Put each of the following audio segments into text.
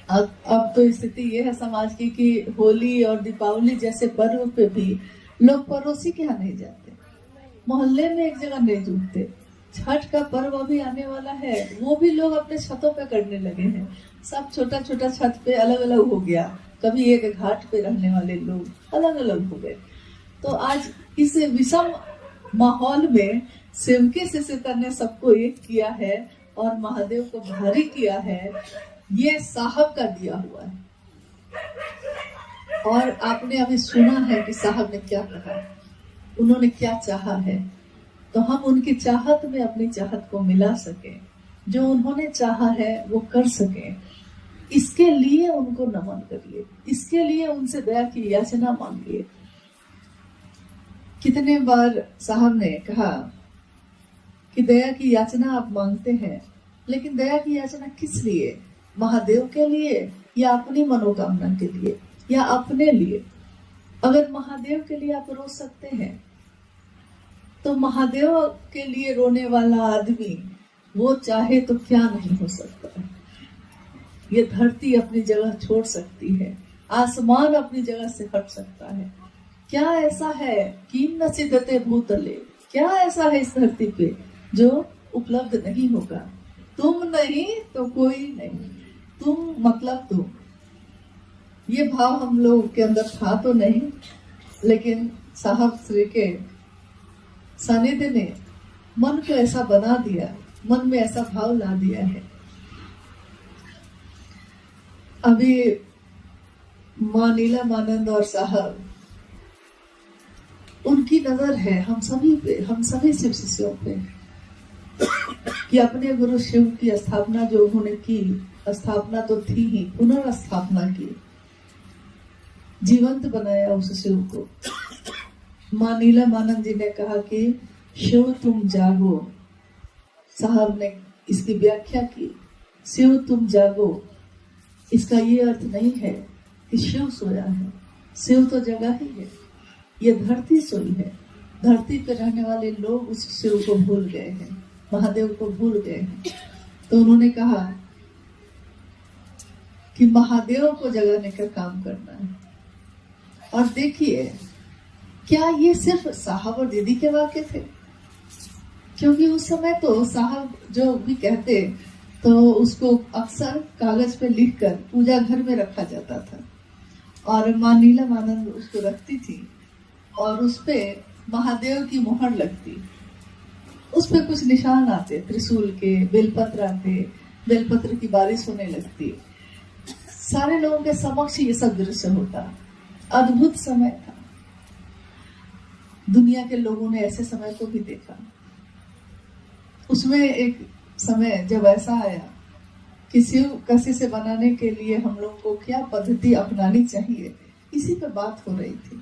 अब तो स्थिति ये है समाज की कि होली और दीपावली जैसे पर्व पे भी लोग पड़ोसी के यहाँ नहीं जाते, मोहल्ले में एक जगह नहीं जुटते। छठ का पर्व अभी आने वाला है, वो भी लोग अपने छतों पे करने लगे हैं। सब छोटा छोटा छत पे अलग अलग हो गया, कभी एक घाट पे रहने वाले लोग अलग अलग हो गए। तो आज इस विषम माहौल में सेवके से सीता ने सबको एक किया है और महादेव को भारी किया है। ये साहब का दिया हुआ है। और आपने अभी सुना है कि साहब ने क्या कहा, उन्होंने क्या चाहा है, तो हम उनकी चाहत में अपनी चाहत को मिला सके, जो उन्होंने चाहा है वो कर सके, इसके लिए उनको नमन करिए, इसके लिए उनसे दया की याचना मांगिए। कितने बार साहब ने कहा कि दया की याचना आप मांगते हैं, लेकिन दया की याचना किस लिए? महादेव के लिए या अपनी मनोकामना के लिए या अपने लिए? अगर महादेव के लिए आप रो सकते हैं तो महादेव के लिए रोने वाला आदमी वो चाहे तो क्या नहीं हो सकता है। ये धरती अपनी जगह छोड़ सकती है, आसमान अपनी जगह से हट सकता है। क्या ऐसा है कि न सिद्धते भूतले, क्या ऐसा है इस धरती पे जो उपलब्ध नहीं होगा? तुम नहीं तो कोई नहीं, तुम मतलब तुम। ये भाव हम लोग के अंदर था तो नहीं, लेकिन साहब श्री के सानिध्य ने मन को ऐसा बना दिया, मन में ऐसा भाव ला दिया है। अभी मां नीलमानंद और साहब, उनकी नजर है हम सभी पे, हम सभी शिव शिष्यों पे, कि अपने गुरु शिव की स्थापना जो उन्होंने की, स्थापना तो थी ही, पुनर्स्थापना की, जीवंत बनाया उस शिव को। मां नीलमानंद जी ने कहा कि शिव तुम जागो। साहब ने इसकी व्याख्या की, शिव तुम जागो, इसका ये अर्थ नहीं है कि शिव सोया है, शिव तो जगह ही है, ये धरती सोई है। धरती पर रहने वाले लोग उस शिव को भूल गए हैं, महादेव को भूल गए हैं। तो उन्होंने कहा कि महादेव को जगाने का काम करना है। और देखिए, क्या ये सिर्फ साहब और दीदी के वाक्य थे? क्योंकि उस समय तो साहब जो भी कहते तो उसको अक्सर कागज पे लिखकर पूजा घर में रखा जाता था, और मां नीलमानंद उसको रखती थी और उस पे महादेव की मोहर लगती, उस पे कुछ निशान आते, त्रिशूल के, बेलपत्र आते, बेलपत्र की बारिश होने लगती। सारे लोगों के समक्ष ये सब दृश्य होता। अद्भुत समय था, दुनिया के लोगों ने ऐसे समय को भी देखा। उसमें एक समय जब ऐसा आया कि शिव कसी से बनाने के लिए हम लोग को क्या पद्धति अपनानी चाहिए, इसी पे बात हो रही थी।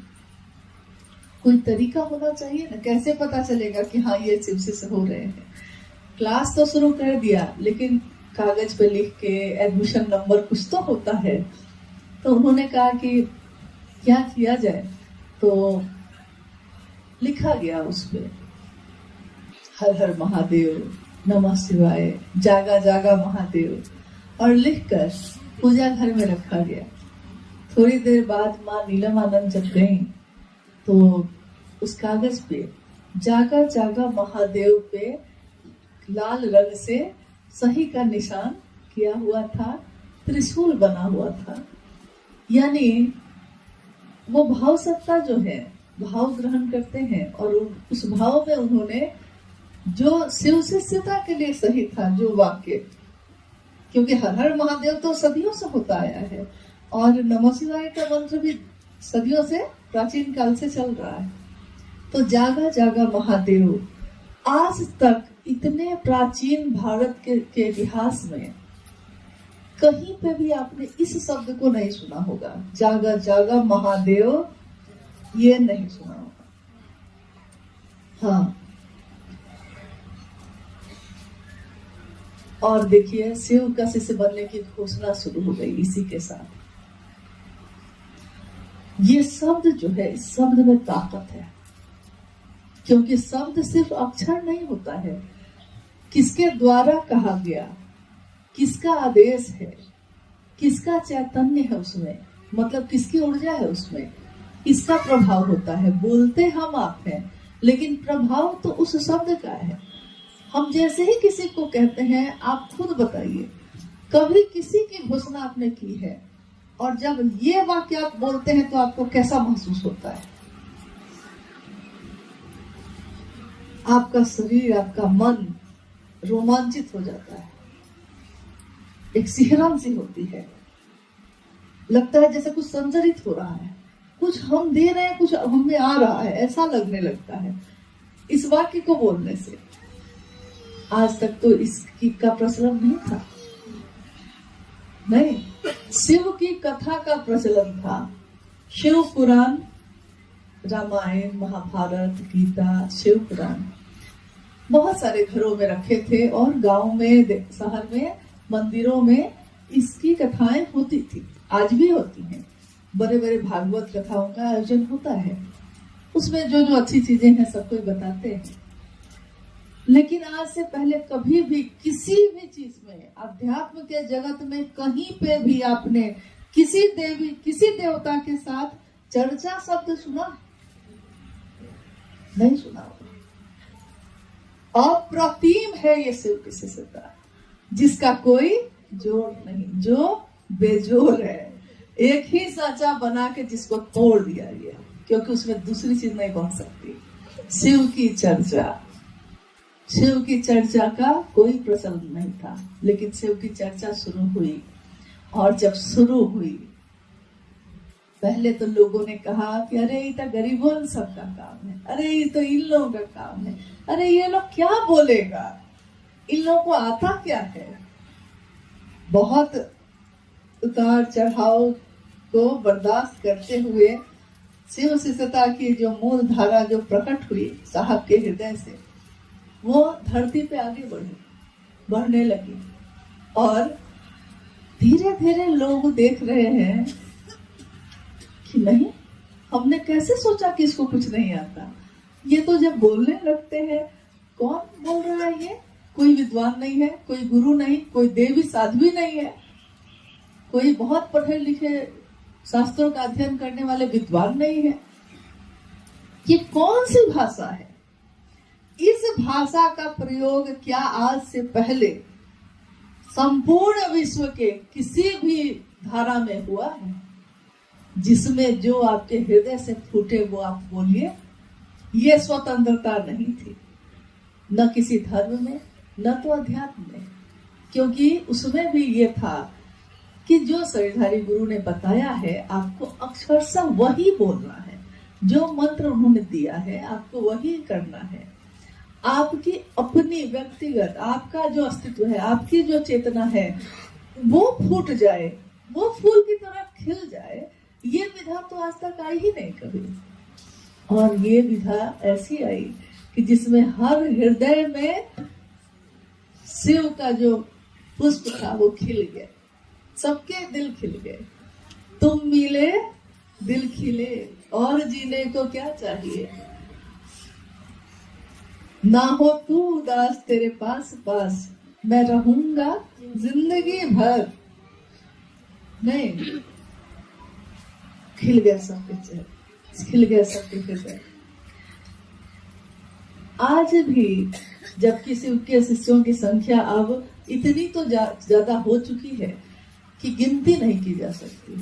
कोई तरीका होना चाहिए ना, कैसे पता चलेगा कि हाँ ये शिव से हो रहे हैं। क्लास तो शुरू कर दिया, लेकिन कागज पे लिख के एडमिशन नंबर कुछ तो होता है। तो उन्होंने कहा कि क्या किया जाए, तो लिखा गया उसपे हर हर महादेव, नमः शिवाय, जागा जागा महादेव, और लिखकर पूजा घर में रखा गया। थोड़ी देर बाद मां नीलमानंद जब गई तो उस कागज पे जागा जागा महादेव पे लाल रंग से सही का निशान किया हुआ था, त्रिशूल बना हुआ था। यानी वो भाव सत्ता जो है, भाव ग्रहण करते हैं, और उस भाव में उन्होंने जो शिव शिष्यता के लिए सही था जो वाक्य, क्योंकि हर हर महादेव तो सदियों से होता आया है, और नमः शिवाय का मंत्र भी सदियों से, प्राचीन काल से चल रहा है। तो जागा जागा महादेव, आज तक इतने प्राचीन भारत के इतिहास में कहीं पे भी आपने इस शब्द को नहीं सुना होगा, जागा जागा महादेव, ये नहीं सुना होगा। हाँ, और देखिए शिव का शिष्य बनने की घोषणा शुरू हो गई इसी के साथ। ये शब्द जो है, इस शब्द में ताकत है, क्योंकि शब्द सिर्फ अक्षर नहीं होता है, किसके द्वारा कहा गया, किसका आदेश है, किसका किसका चैतन्य है उसमें, मतलब किसकी ऊर्जा है उसमें, इसका प्रभाव होता है। बोलते हम आप हैं, लेकिन प्रभाव तो उस शब्द का है। हम जैसे ही किसी को कहते हैं, आप खुद बताइए कभी किसी की घोषणा आपने की है और जब ये वाक्य आप बोलते हैं तो आपको कैसा महसूस होता है? आपका शरीर, आपका मन रोमांचित हो जाता है, एक सिहरन सी होती है, लगता है जैसे कुछ संचरित हो रहा है, कुछ हम दे रहे हैं, कुछ हमें आ रहा है, ऐसा लगने लगता है इस वाक्य को बोलने से। आज तक तो इसकी का प्रचलन नहीं था, नहीं, शिव की कथा का प्रचलन था। शिव पुराण, रामायण, महाभारत, गीता, शिव पुराण बहुत सारे घरों में रखे थे और गांव में, शहर में, मंदिरों में इसकी कथाएं होती थी, आज भी होती हैं। बड़े बड़े भागवत कथाओं का आयोजन होता है, उसमें जो जो अच्छी चीजें हैं सब कोई बताते हैं। लेकिन आज से पहले कभी भी किसी भी चीज में, अध्यात्म के जगत में कहीं पे भी आपने किसी देवी, किसी देवता के साथ चर्चा शब्द सुना? नहीं सुना। अप्रतिम है ये शिव की शिष्यता, जिसका कोई जोड़ नहीं, जो बेजोड़ है, एक ही साचा बना के जिसको तोड़ दिया गया, क्योंकि उसमें दूसरी चीज नहीं बन सकती। शिव की चर्चा, शिव की चर्चा का कोई प्रचलन नहीं था, लेकिन शिव की चर्चा शुरू हुई। और जब शुरू हुई, पहले तो लोगों ने कहा कि अरे ये तो गरीबों सबका काम है, अरे ये तो इन लोगों का काम है, अरे ये लोग क्या बोलेगा, इन लोगों को आता क्या है। बहुत उतार चढ़ाव को बर्दाश्त करते हुए शिव शिष्यता की जो मूल धारा जो प्रकट हुई साहब के हृदय से, वो धरती पे आगे बढ़ने लगी। और धीरे धीरे लोग देख रहे हैं कि नहीं, हमने कैसे सोचा कि इसको कुछ नहीं आता, ये तो जब बोलने लगते हैं, कौन बोल रहा है ये? कोई विद्वान नहीं है, कोई गुरु नहीं, कोई देवी साध्वी नहीं है, कोई बहुत पढ़े लिखे शास्त्रों का अध्ययन करने वाले विद्वान नहीं है। ये कौन सी भाषा है? इस भाषा का प्रयोग क्या आज से पहले संपूर्ण विश्व के किसी भी धारा में हुआ है? जिसमें जो आपके हृदय से फूटे वो आप बोलिए। ये स्वतंत्रता नहीं थी, न किसी धर्म में, न तो अध्यात्म में, क्योंकि उसमें भी ये था कि जो शरीरधारी गुरु ने बताया है, आपको अक्षरशः वही बोलना है, जो मंत्र उन्होंने दिया है आपको वही करना है। आपकी अपनी व्यक्तिगत, आपका जो अस्तित्व है, आपकी जो चेतना है, वो फूट जाए, वो फूल की तरह खिल जाए, ये विधा तो आज तक आई ही नहीं कभी। और ये विधा ऐसी आई कि जिसमें हर हृदय में शिव का जो पुष्प था वो खिल गया, सबके दिल खिल गए। तुम मिले दिल खिले, और जीने को क्या चाहिए। ना हो तू उदास तेरे पास पास, मैं रहूंगा जिंदगी भर। नहीं, खिल गया सबके चेहरे, खिल गया सबके हृदय। आज भी जबकि शिव के शिष्यों की संख्या अब इतनी तो ज्यादा हो चुकी है कि गिनती नहीं की जा सकती,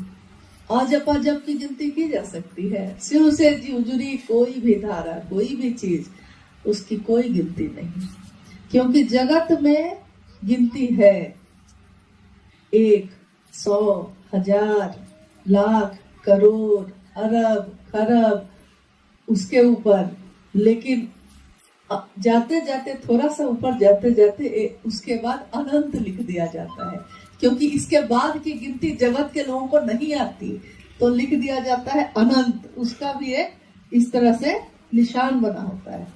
अजप अजप की गिनती की जा सकती है। शिव से जुड़ी कोई भी धारा, कोई भी चीज, उसकी कोई गिनती नहीं, क्योंकि जगत में गिनती है 1, 100, 1000, लाख, करोड़, अरब, खरब, उसके ऊपर। लेकिन जाते जाते, थोड़ा सा ऊपर जाते जाते, उसके बाद अनंत लिख दिया जाता है, क्योंकि इसके बाद की गिनती जगत के लोगों को नहीं आती, तो लिख दिया जाता है अनंत। उसका भी एक इस तरह से निशान बना होता है।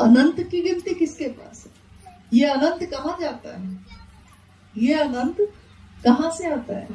अनंत की गिनती किसके पास है? ये अनंत कहाँ जाता है? ये अनंत कहाँ से आता है?